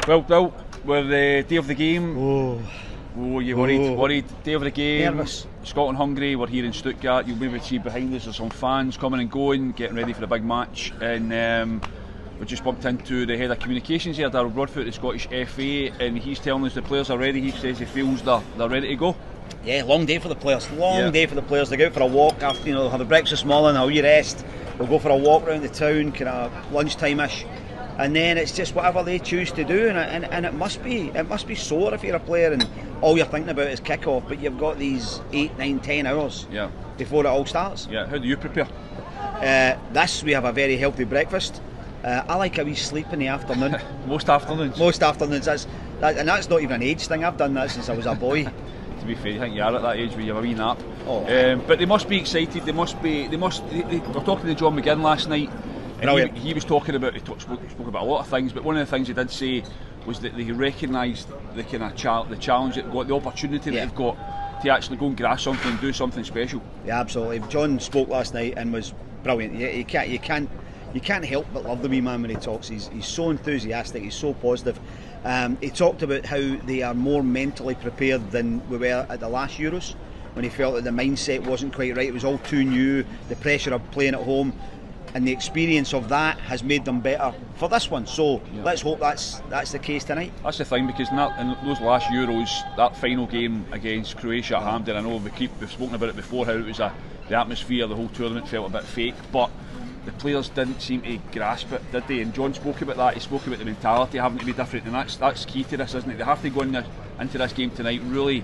Well, Bill, we're the day of the game. Oh, you worried? Day of the game. Nervous. Scotland hungry. We're here in Stuttgart. You'll maybe see behind us there's some fans coming and going, getting ready for the big match. And we just bumped into the head of communications here, Darryl Broadfoot, the Scottish FA, and he's telling us the players are ready. He says he feels they're ready to go. Yeah, long day for the players. Day for the players. They go out for a walk after, they'll have a breakfast morning, have a rest. They'll go for a walk around the town, kind of lunchtime-ish. And then it's just whatever they choose to do, and it must be sore if you're a player and all you're thinking about is kick-off, but you've got these 8, 9, 10 hours before it all starts. Yeah, how do you prepare? We have a very healthy breakfast. I like a wee sleep in the afternoon. Most afternoons? Most afternoons, and that's not even an age thing. I've done that since I was a boy. To be fair, I think you are at that age where you have a wee nap. But they must be excited. They were talking to John McGinn last night. And he was talking about, spoke about a lot of things, but one of the things he did say was that they recognised the kind of the challenge that they've got, the opportunity that they've got to actually go and grasp something and do something special. Yeah, absolutely. John spoke last night and was brilliant. You can't help but love the wee man when he talks. He's so enthusiastic, he's so positive. He talked about how they are more mentally prepared than we were at the last Euros, when he felt that the mindset wasn't quite right. It was all too new, the pressure of playing at home, and the experience of that has made them better for this one. So let's hope that's the case tonight. That's the thing, because in those last Euros, that final game against Croatia at Hampden, I know we've spoken about it before, how it was the atmosphere, the whole tournament felt a bit fake, but the players didn't seem to grasp it, did they? And John spoke about that. He spoke about the mentality having to be different, and that's key to this, isn't it? They have to go into this game tonight really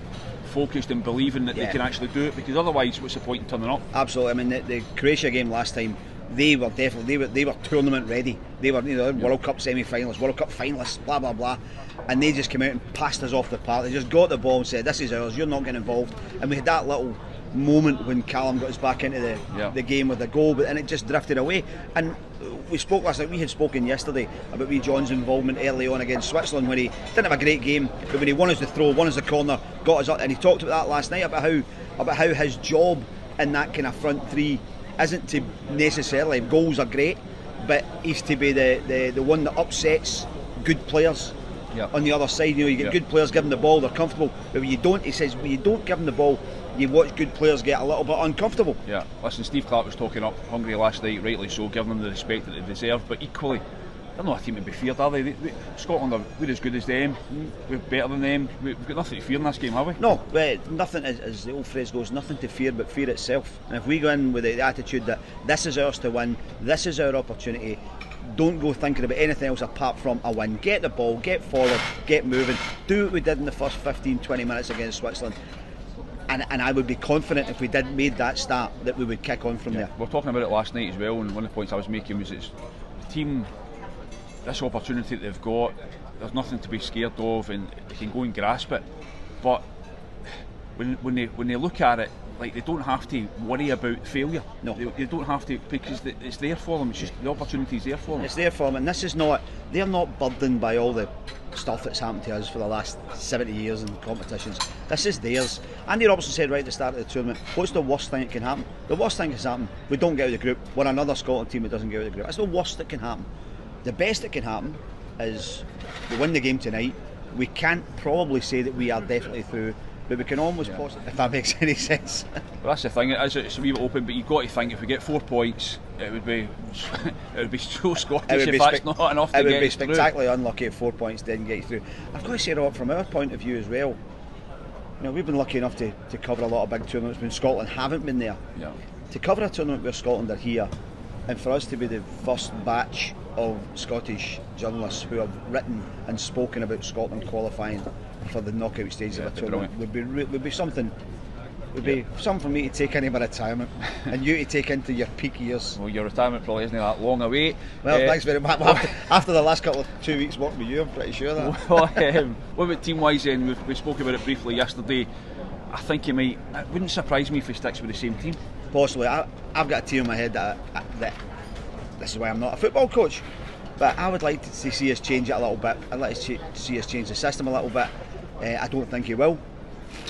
focused and believing that they can actually do it, because otherwise what's the point in turning up? Absolutely. I mean, the Croatia game last time, they were tournament ready. They were World Cup semi-finalists, World Cup finalists, blah blah blah, and they just came out and passed us off the park. They just got the ball and said, "This is ours. You're not getting involved." And we had that little moment when Callum got us back into the game with a goal, and it just drifted away. And we spoke last night. We had spoken yesterday about wee John's involvement early on against Switzerland, when he didn't have a great game, but when he won us the throw, won us the corner, got us up, and he talked about that last night about how his job in that kind of front three isn't to necessarily, goals are great, but he's to be the one that upsets good players on the other side. You get good players giving the ball, they're comfortable, but when you don't, he says, when you don't give them the ball, you watch good players get a little bit uncomfortable. Yeah, listen, Steve Clarke was talking up Hungary last night, rightly so, giving them the respect that they deserve, but equally, they're not a team to be feared, are they? Scotland, we're as good as them, we're better than them, we've got nothing to fear in this game, have we? No, nothing, as the old phrase goes, nothing to fear but fear itself. And if we go in with the attitude that this is ours to win, this is our opportunity, don't go thinking about anything else apart from a win. Get the ball, get forward, get moving, do what we did in the first 15-20 minutes against Switzerland. And I would be confident if we made that start that we would kick on from there. We were talking about it last night as well, and one of the points I was making was it's the team, this opportunity that they've got, there's nothing to be scared of, and they can go and grasp it. But when they look at it, like, they don't have to worry about failure. No, they don't have to, because it's there for them. It's just the opportunity's there for them. It's there for them, and this is not. They're not burdened by all the stuff that's happened to us for the last 70 years in competitions. This is theirs. Andy Robertson said right at the start of the tournament, what's the worst thing that can happen? The worst thing that can happen, we don't get out of the group. We're another Scotland team that doesn't get out of the group. That's the worst that can happen. The best that can happen is we win the game tonight. We can't probably say that we are definitely through, but we can almost possibly, if that makes any sense. Well, that's the thing, it's a wee bit open, but you've got to think, if we get 4 points, it would be so Scottish if that's not enough to get through. It would be spectacularly unlucky if 4 points didn't get you through. I've got to say, Rob, from our point of view as well, we've been lucky enough to cover a lot of big tournaments when Scotland haven't been there. Yeah. To cover a tournament where Scotland are here, and for us to be the first batch of Scottish journalists who have written and spoken about Scotland qualifying for the knockout stage of a tournament would be something. Would be something for me to take into my retirement and you to take into your peak years. Well, your retirement probably isn't that long away. Well, thanks very much. After the last couple of 2 weeks working with you, I'm pretty sure that. What about team-wise then? We spoke about it briefly yesterday. I think it wouldn't surprise me if he sticks with the same team. Possibly. I've got a team in my head that this is why I'm not a football coach, but I would like to see us change it a little bit. I'd like to see us change the system a little bit. I don't think he will.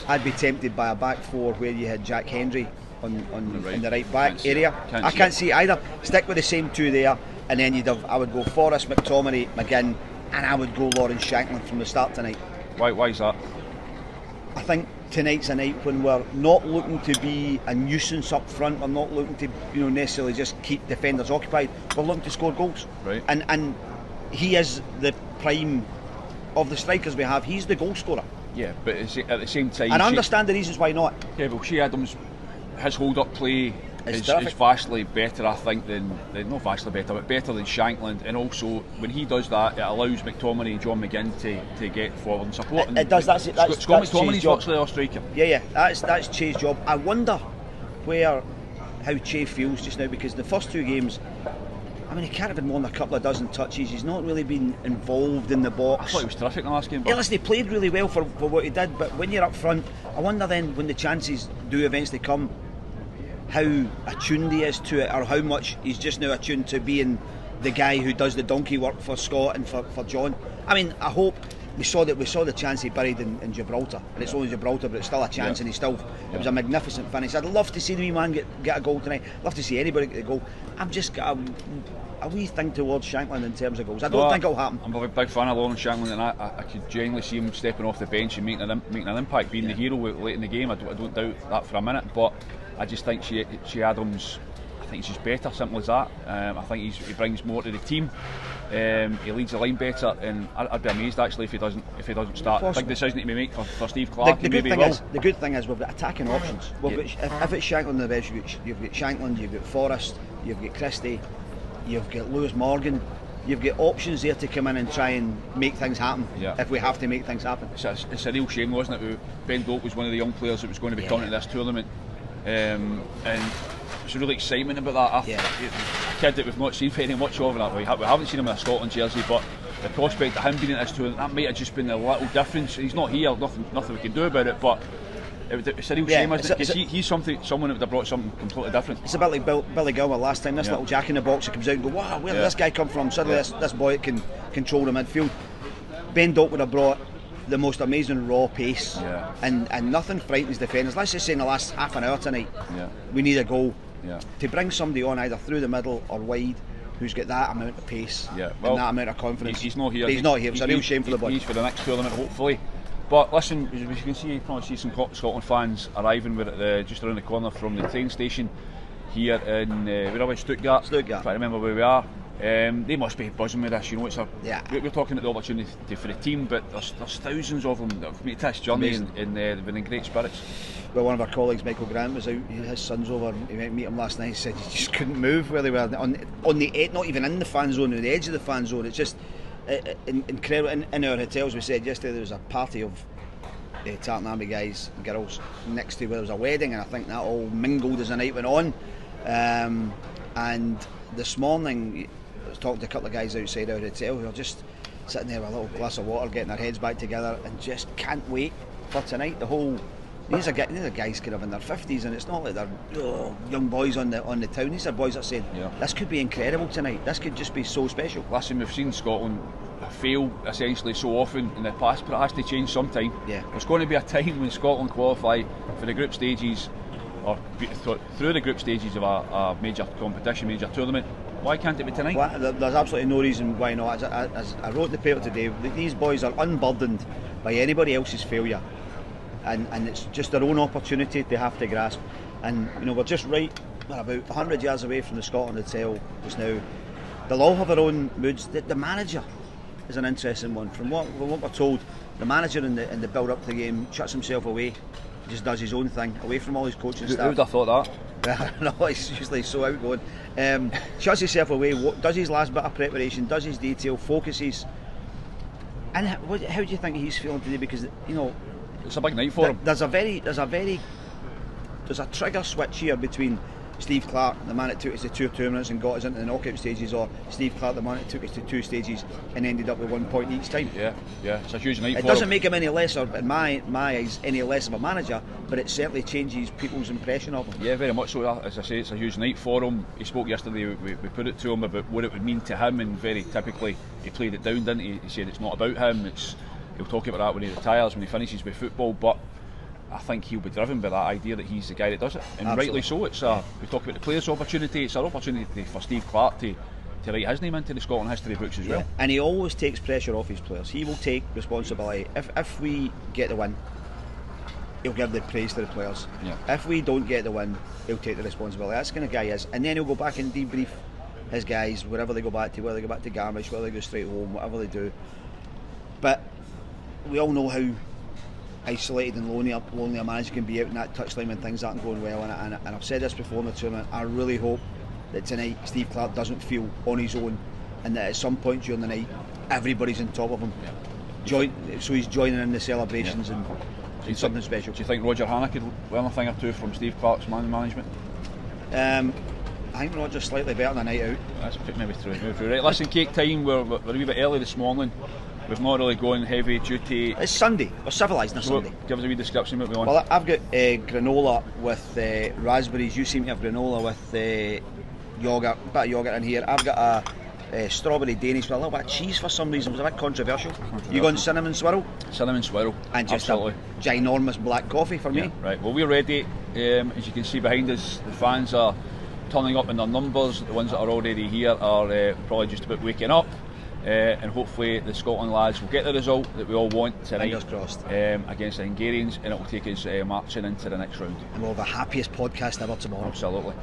I'd be tempted by a back four where you had Jack Hendry in the right back area. I can't see it either. Stick with the same two there, and then I would go Forrest, McTominay, McGinn, and I would go Lawrence Shankland from the start tonight. Why is that? I think tonight's a night when we're not looking to be a nuisance up front. We're not looking to necessarily just keep defenders occupied. We're looking to score goals. Right. And he is the prime of the strikers we have. He's the goal scorer. Yeah, but at the same time, and I understand the reasons why not. Yeah, but Shea Adams, his hold-up play is vastly better, I think, than not vastly better, but better than Shankland. And also, when he does that, it allows McTominay and John McGinn to get forward and support. It does. That's Scott McTominay's virtually our striker. Yeah. That's Che's job. I wonder how Che feels just now, because the first two games, I mean, he can't have been more than a couple of dozen touches. He's not really been involved in the box. I thought he was terrific in the last game. Yeah, listen, he played really well for what he did, but when you're up front, I wonder then, when the chances do eventually come, how attuned he is to it, or how much he's just now attuned to being the guy who does the donkey work for Scott and for John. I mean, I hope we saw the chance he buried in Gibraltar, and it's only Gibraltar, but it's still a chance, and it was a magnificent finish. I'd love to see the wee man get a goal tonight. I'd love to see anybody get a goal. I've just got a wee thing towards Shankland in terms of goals. I don't think it'll happen. I'm a big fan of Lawrence Shankland, and I could genuinely see him stepping off the bench and making an impact, being the hero late in the game. I don't doubt that for a minute, but I just think Shea Adams, I think he's just better, simple as that. I think he brings more to the team. He leads the line better, and I'd be amazed actually if he doesn't start. Big decision that he may make for Steve Clarke. The good thing is we've got attacking options. Got, if it's Shankland on the bench, you've got Shankland, you've got Forrest, you've got Christie, you've got Lewis Morgan. You've got options there to come in and try and make things happen if we have to make things happen. It's a real shame, wasn't it? Ben Doak was one of the young players that was going to be coming to this tournament, and there's really excitement about that. A kid that we've not seen very much of, that we haven't seen him in a Scotland jersey, but the prospect of him being in this tournament, that might have just been a little difference. He's not here, nothing we can do about it, but it's a real shame, isn't it? Because he's someone that would have brought something completely different. It's a bit like Billy Gilmer last time. This little jack in the box who comes out and go, wow, where did this guy come from? Suddenly this boy can control the midfield. Ben Doak would have brought the most amazing raw pace, and nothing frightens defenders. Let's just say in the last half an hour tonight, we need a goal. To bring somebody on either through the middle or wide who's got that amount of pace and that amount of confidence. He's not here. But he's not here. It's a real shame for the boy. He's for the next tournament, hopefully. But listen, as you can see, you probably see some Scotland fans arriving. We're at just around the corner from the train station here in where are we? Stuttgart. I can't remember where we are. They must be buzzing with this. It's we're talking about the opportunity for the team, but there's thousands of them that have made this journey and they've been in great spirits. Well, one of our colleagues, Michael Grant, was out. His son's over. He went to meet him last night. He said he just couldn't move where they were on the edge, not even in the fan zone, on the edge of the fan zone. It's just incredible. In our hotels, we said yesterday there was a party of Tartan Army guys and girls next to where there was a wedding, and I think that all mingled as the night went on. And this morning, I was talking to a couple of guys outside our hotel who are just sitting there with a little glass of water, getting their heads back together, and just can't wait for tonight. These are guys kind of in their 50s, and it's not like they're young boys on the town. These are boys that are saying, this could be incredible tonight. This could just be so special. Listen, we've seen Scotland fail essentially so often in the past, but it has to change sometime. There's going to be a time when Scotland qualify for the group stages, or through the group stages of a major competition, major tournament. Why can't it be tonight? Well, there's absolutely no reason why not. As I wrote in the paper today, these boys are unburdened by anybody else's failure. And it's just their own opportunity they have to grasp. And we're just we're about 100 yards away from the Scotland Hotel just now. They'll all have their own moods. The manager is an interesting one. From what we're told, the manager in the build up to the game shuts himself away, just does his own thing, away from all his coaching staff. Who would have thought that? No, he's usually so outgoing. Shuts himself away, does his last bit of preparation, does his detail, focuses. And how do you think he's feeling today? Because it's a big night for him. There's a trigger switch here between Steve Clarke, the man that took us to 2 tournaments and got us into the knockout stages, or Steve Clarke, the man that took us to 2 stages and ended up with 1 point each time. It's a huge night for him. It doesn't make him any less, or in my eyes, any less of a manager, but it certainly changes people's impression of him. Yeah, very much so. As I say, it's a huge night for him. He spoke yesterday, we put it to him about what it would mean to him, and very typically he played it down, didn't he? He said it's not about him, he'll talk about that when he retires, when he finishes with football, but I think he'll be driven by that idea that he's the guy that does it, and rightly so. We talk about the players' opportunity. It's an opportunity for Steve Clarke to to write his name into the Scotland history books as well. And he always takes pressure off his players. He will take responsibility. If we get the win, he'll give the praise to the players. If we don't get the win, he'll take the responsibility. That's the kind of guy he is. And then he'll go back and debrief his guys, wherever they go back to, whether they go back to Garmisch, whether they go straight home, whatever they do. But we all know how isolated and lonely a manager can be out in that touchline when things aren't going well. And I've said this before in the tournament, I really hope that tonight Steve Clarke doesn't feel on his own, and that at some point during the night everybody's on top of him. So he's joining in the celebrations and something special. Do you think Roger Hannah could learn a thing or two from Steve Clarke's management? I think Roger's slightly better than a night out. That's maybe true. Right, listen, cake time. We're a wee bit early this morning. We've not really gone heavy duty. It's Sunday. We're civilised on a Sunday. Give us a wee description of what we want. Well, I've got granola with raspberries. You seem to have granola with yoghurt, a bit of yoghurt in here. I've got a strawberry Danish with a little bit of cheese for some reason. It was a bit controversial. You going cinnamon swirl? Cinnamon swirl. And just a ginormous black coffee for me. Right, well, we're ready. As you can see behind us, the fans are turning up in their numbers. The ones that are already here are probably just about waking up. And hopefully the Scotland lads will get the result that we all want tonight against the Hungarians, and it will take us marching into the next round. And we'll have the happiest podcast ever tomorrow. Absolutely.